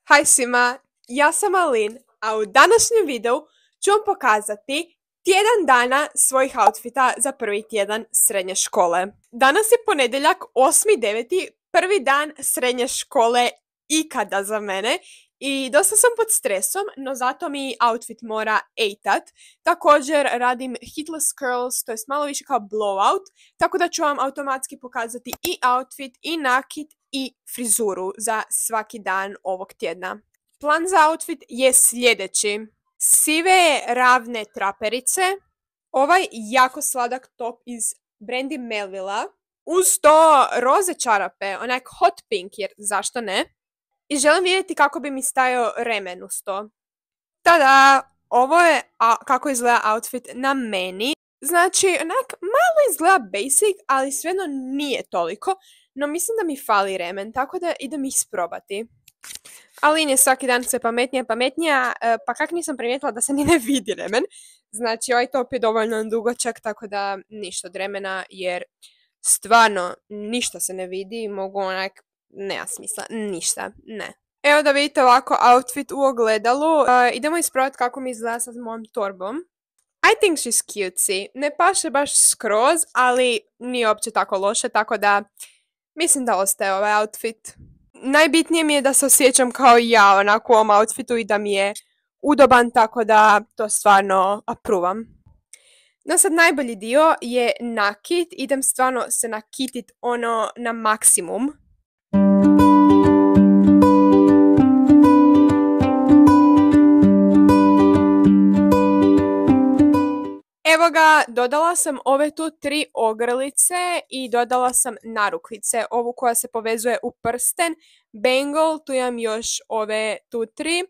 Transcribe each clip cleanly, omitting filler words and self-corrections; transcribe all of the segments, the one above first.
Haj svima, ja sam Alin, a u današnjem videu ću vam pokazati tjedan dana svojih outfita za prvi tjedan srednje škole. Danas je ponedjeljak 8.9., prvi dan srednje škole ikada za mene i dosta sam pod stresom, no zato mi outfit mora ejtat. Također radim hitless curls, to jest malo više kao blowout, tako da ću vam automatski pokazati i outfit, i nakit, i frizuru za svaki dan ovog tjedna. Plan za outfit je sljedeći. Sive ravne traperice, ovaj jako sladak top iz Brandy Melvilla, uz to roze čarape, onak hot pink, jer zašto ne? I želim vidjeti kako bi mi stajao remen uz to. Tada, ovo je kako izgleda outfit na meni. Znači, onak malo izgleda basic, ali svejedno nije toliko. No mislim da mi fali remen, tako da idem isprobati. Alin je svaki dan sve pametnija, pa kak nisam primijetila da se ni ne vidi remen. Znači, ovaj top je dovoljno dugačak, tako da ništa od remena, jer stvarno ništa se ne vidi. Mogu onak, nema smisla, ništa, ne. Evo da vidite ovako outfit u ogledalu. Idemo isprobati kako mi izgleda sa mojom torbom. I think she's cutesy. Ne paše baš skroz, ali nije uopće tako loše, tako da mislim da ostaje ovaj outfit. Najbitnije mi je da se osjećam kao ja onako u ovom outfitu i da mi je udoban, tako da to stvarno apruvam. No sad najbolji dio je nakit. Idem stvarno se nakitit ono na maksimum. Evo ga, dodala sam ove tu 3 ogrlice i dodala sam narukvice, ovu koja se povezuje u prsten, bangle, tu imam još ove tu 3,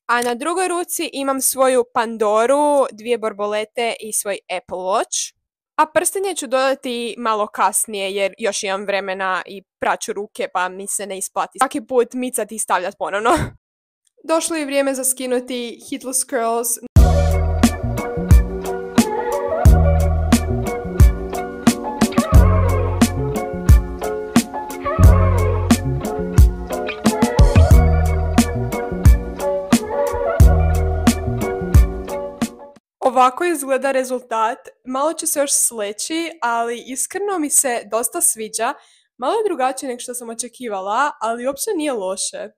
a na drugoj ruci imam svoju Pandoru, 2 borbolete i svoj Apple Watch. A prstenje ću dodati malo kasnije jer još imam vremena i praću ruke pa mi se ne isplati svaki put micati i stavljati ponovno. Došlo je vrijeme za skinuti hitless curls. Ovako izgleda rezultat, malo će se još sleći, ali iskreno mi se dosta sviđa. Malo je drugačije nego što sam očekivala, ali uopće nije loše.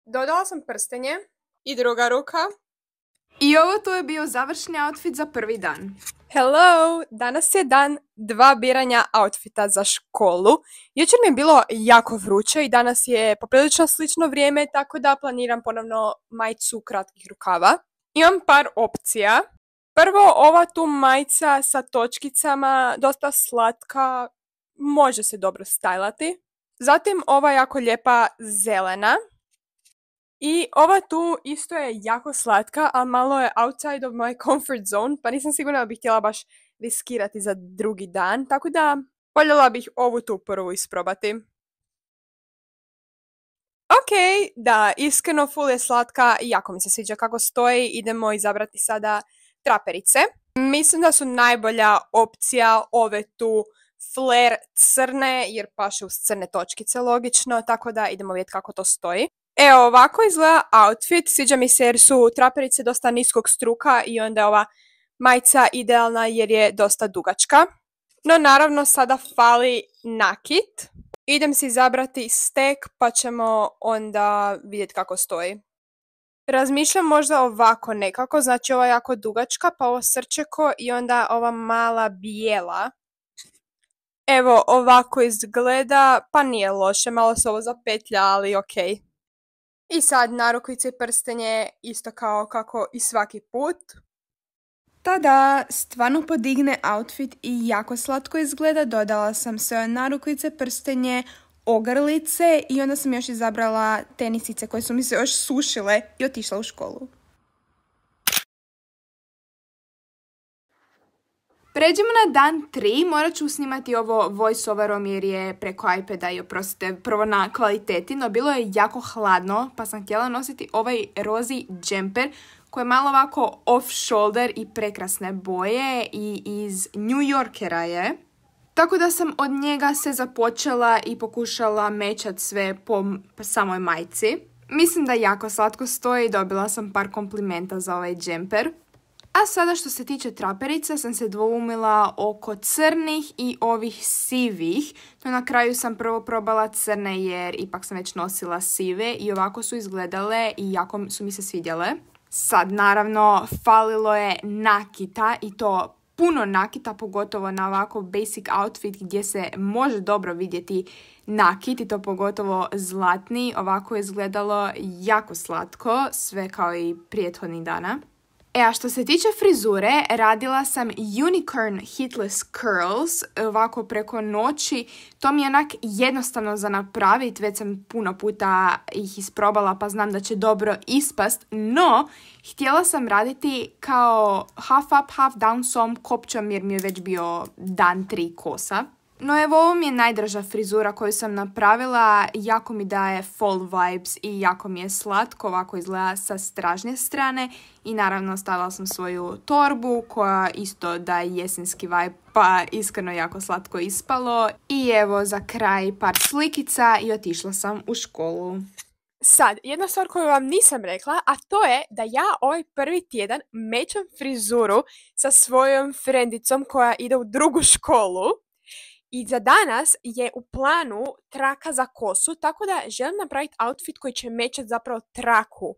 Dodala sam prstenje i druga ruka. I ovo tu je bio završni outfit za prvi dan. Hello! Danas je dan 2 biranja outfita za školu. Jučer mi je bilo jako vruće i danas je poprilično slično vrijeme, tako da planiram ponovno majicu kratkih rukava. Imam par opcija. Prvo, ova tu majica sa točkicama, dosta slatka, može se dobro stajlati. Zatim ova jako lijepa zelena. I ova tu isto je jako slatka, ali malo je outside of my comfort zone, pa nisam sigurna da bih htjela baš riskirati za drugi dan, tako da voljela bih ovu tu prvu isprobati. Ok, da, iskreno full je slatka i jako mi se sviđa kako stoji, idemo izabrati sada traperice. Mislim da su najbolja opcija ove tu flare crne, jer paše uz crne točkice logično, tako da idemo vidjeti kako to stoji. Evo, ovako izgleda outfit, sviđa mi se jer su traperice dosta niskog struka i onda je ova majica idealna jer je dosta dugačka. No naravno sada fali nakit. Idem si izabrati stek pa ćemo onda vidjeti kako stoji. Razmišljam možda ovako nekako, znači ova jako dugačka, pa ovo srčeko i onda ova mala bijela. Evo, ovako izgleda, pa nije loše, malo se ovo zapetlja, ali ok. I sad narukvice i prstenje, isto kao kako i svaki put. Tada, stvarno podigne outfit i jako slatko izgleda, dodala sam sve narukvice, prstenje, ogrlice i onda sam još izabrala tenisice koje su mi se još sušile i otišla u školu. Pređemo na dan 3, morat ću snimati ovo voice-overom jer je preko iPada i oprostite prvo na kvaliteti, no bilo je jako hladno pa sam htjela nositi ovaj rozi džemper koji je malo ovako off-shoulder i prekrasne boje i iz New Yorkera je. Tako da sam od njega se započela i pokušala mečat sve po samoj majici. Mislim da jako slatko stoji, dobila sam par komplimenta za ovaj džemper. A sada što se tiče traperica sam se dvoumila oko crnih i ovih sivih. No na kraju sam prvo probala crne jer ipak sam već nosila sive i ovako su izgledale i jako su mi se svidjele. Sad naravno falilo je nakita i to puno nakita, pogotovo na ovako basic outfit gdje se može dobro vidjeti nakit i to pogotovo zlatni. Ovako je izgledalo jako slatko, sve kao i prethodnih dana. A što se tiče frizure, radila sam Unicorn Hitless Curls ovako preko noći. To mi je onak jednostavno za napraviti, već sam puno puta ih isprobala pa znam da će dobro ispast, no htjela sam raditi kao half up, half down s ovom kopčom jer mi je već bio dan 3 kosa. No evo, ovo mi je najdraža frizura koju sam napravila, jako mi daje fall vibes i jako mi je slatko, ovako izgleda sa stražnje strane i naravno stavila sam svoju torbu koja isto daje jesenski vibe, pa iskreno jako slatko ispalo. I evo za kraj par slikica i otišla sam u školu. Sad, jedna stvar koju vam nisam rekla, a to je da ja ovaj prvi tjedan mečam frizuru sa svojom frendicom koja ide u drugu školu. I za danas je u planu traka za kosu, tako da želim napraviti outfit koji će mečati zapravo traku.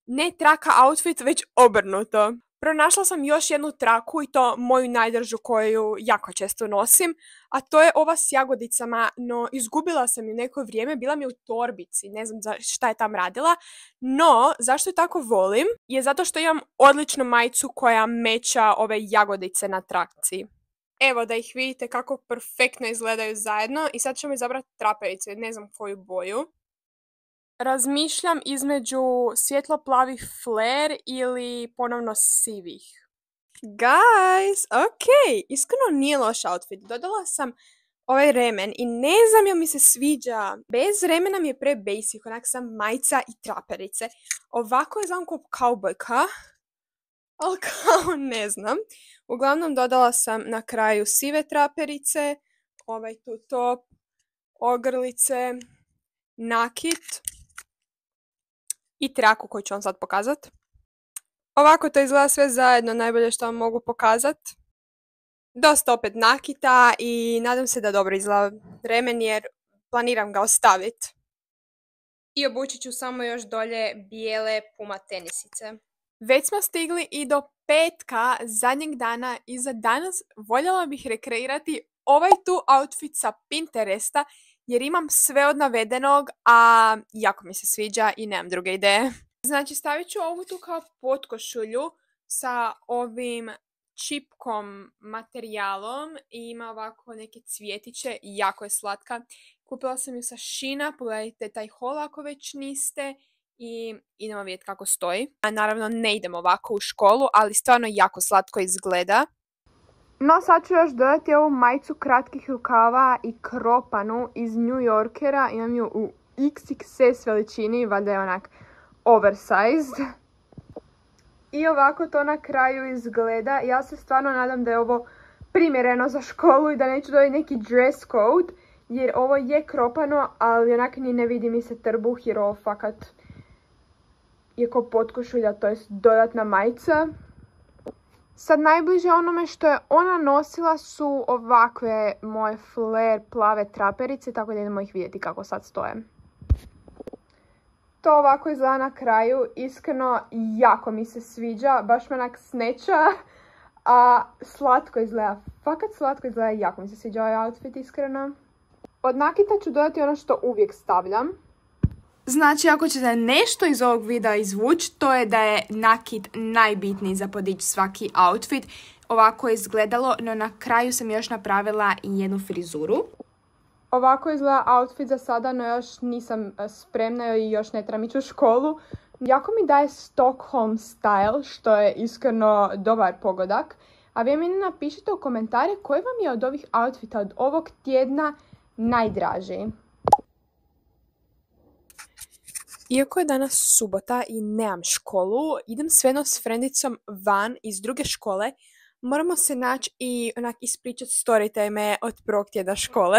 Ne traka outfit, već obrnuto. Pronašla sam još jednu traku i to moju najdržu koju jako često nosim, a to je ova s jagodicama, no izgubila sam ju neko vrijeme, bila mi je u torbici, ne znam šta je tam radila, no zašto ju tako volim je zato što imam odličnu majicu koja meča ove jagodice na trakci. Evo da ih vidite kako perfektno izgledaju zajedno i sad ćemo izabrati traperice, ne znam koju boju. Razmišljam između svjetlo-plavih flare ili ponovno sivih. Guys, ok, iskreno nije loš outfit. Dodala sam ovaj remen i ne znam jel mi se sviđa. Bez remena mi je pre basic, onak sam majica i traperice. Ovako je znam kao kaubojka, ali kao ne znam. Uglavnom dodala sam na kraju sive traperice, ovaj tu top, ogrlice, nakit i traku koju ću vam sad pokazat. Ovako to izgleda sve zajedno, najbolje što vam mogu pokazat. Dosta opet nakita i nadam se da dobro izgleda remen jer planiram ga ostaviti. I obući ću samo još dolje bijele Puma tenisice. Već smo stigli i do petka, zadnjeg dana i za danas voljela bih rekreirati ovaj tu outfit sa Pinteresta jer imam sve od navedenog, a jako mi se sviđa i nemam druge ideje. Znači stavit ću ovu tu kao potkošulju sa ovim čipkom materijalom i ima ovako neke cvjetiće i jako je slatka. Kupila sam ju sa Sheina, pogledajte taj haul ako već niste. I idemo vidjeti kako stoji. A naravno ne idem ovako u školu, ali stvarno jako slatko izgleda. No sad ću još dodati ovu majicu kratkih rukava i kropanu iz New Yorkera. Imam ju u XXS veličini, valjda je onak oversized. I ovako to na kraju izgleda. Ja se stvarno nadam da je ovo primjereno za školu i da neću dodati neki dress code. Jer ovo je kropano, ali onak ni ne vidi mi se trbuh jer ovo fakat je ko potkošulja, to je dodatna majica. Sad najbliže onome što je ona nosila su ovakve moje flare plave traperice, tako da idemo ih vidjeti kako sad stoje. To ovako izgleda na kraju, iskreno jako mi se sviđa, baš me onak sneča, a slatko izgleda, fakat slatko izgleda, jako mi se sviđa ovaj outfit iskreno. Od nakita ću dodati ono što uvijek stavljam. Znači, ako ćete nešto iz ovog videa izvući, to je da je nakit najbitniji za podići svaki outfit. Ovako je izgledalo, no na kraju sam još napravila i jednu frizuru. Ovako izgleda outfit za sada, no još nisam spremna i još ne trebam ići u školu. Jako mi daje Stockholm style, što je iskreno dobar pogodak. A vi mi napišite u komentare koji vam je od ovih outfita od ovog tjedna najdraži. Iako je danas subota i nemam školu, idem svejedno s frendicom van iz druge škole, moramo se naći i onak ispričati story time od prvog tjedna škole.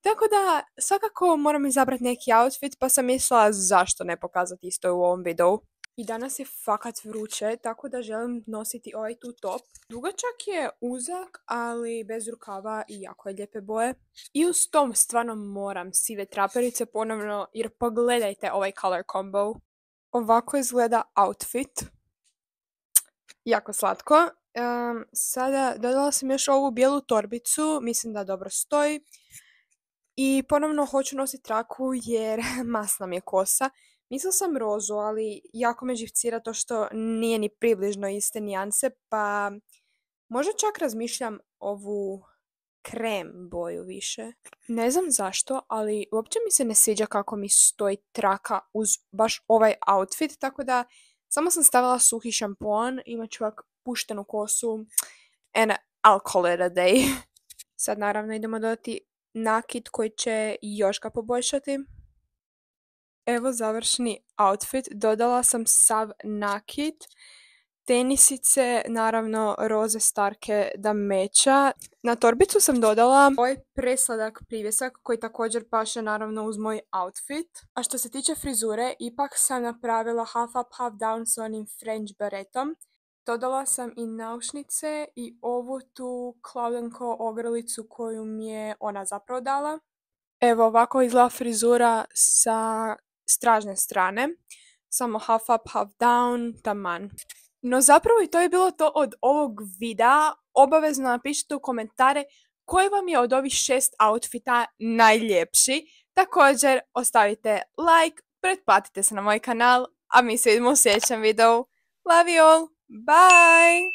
Tako da svakako moram izabrati neki outfit, pa sam mislila zašto ne pokazati isto u ovom videu. I danas je fakat vruće, tako da želim nositi ovaj tu top. Dugačak je uzak, ali bez rukava i jako je lijepe boje. I uz tom stvarno moram sive traperice ponovno, jer pogledajte ovaj color combo. Ovako izgleda outfit. Jako slatko. Sada dodala sam još ovu bijelu torbicu, mislim da dobro stoji. I ponovno hoću nositi traku jer masna mi je kosa. Mislila sam rozu, ali jako me živcira to što nije ni približno iste nijanse, pa možda čak razmišljam ovu krem boju više. Ne znam zašto, ali uopće mi se ne sviđa kako mi stoji traka uz baš ovaj outfit, tako da samo sam stavila suhi šampon, imat ću ovak puštenu kosu and I'll call it a day. Sad naravno idemo dodati nakit koji će još ga poboljšati. Evo završni outfit, dodala sam sav nakit, tenisice, naravno roze starke da meča. Na torbicu sam dodala ovaj presladak privjesak koji također paše naravno uz moj outfit. A što se tiče frizure, ipak sam napravila half up, half down s onim French baretom. Dodala sam i naušnice i ovu tu klaudenko ogrlicu koju mi je ona zapravo dala. Evo ovako izgleda frizura sa stražne strane. Samo half up, half down, taman. No zapravo i to je bilo to od ovog videa. Obavezno napišite u komentare koji vam je od ovih 6 outfita najljepši. Također ostavite like, pretplatite se na moj kanal, a mi se vidimo u sljedećem videu. Love you all! Bye!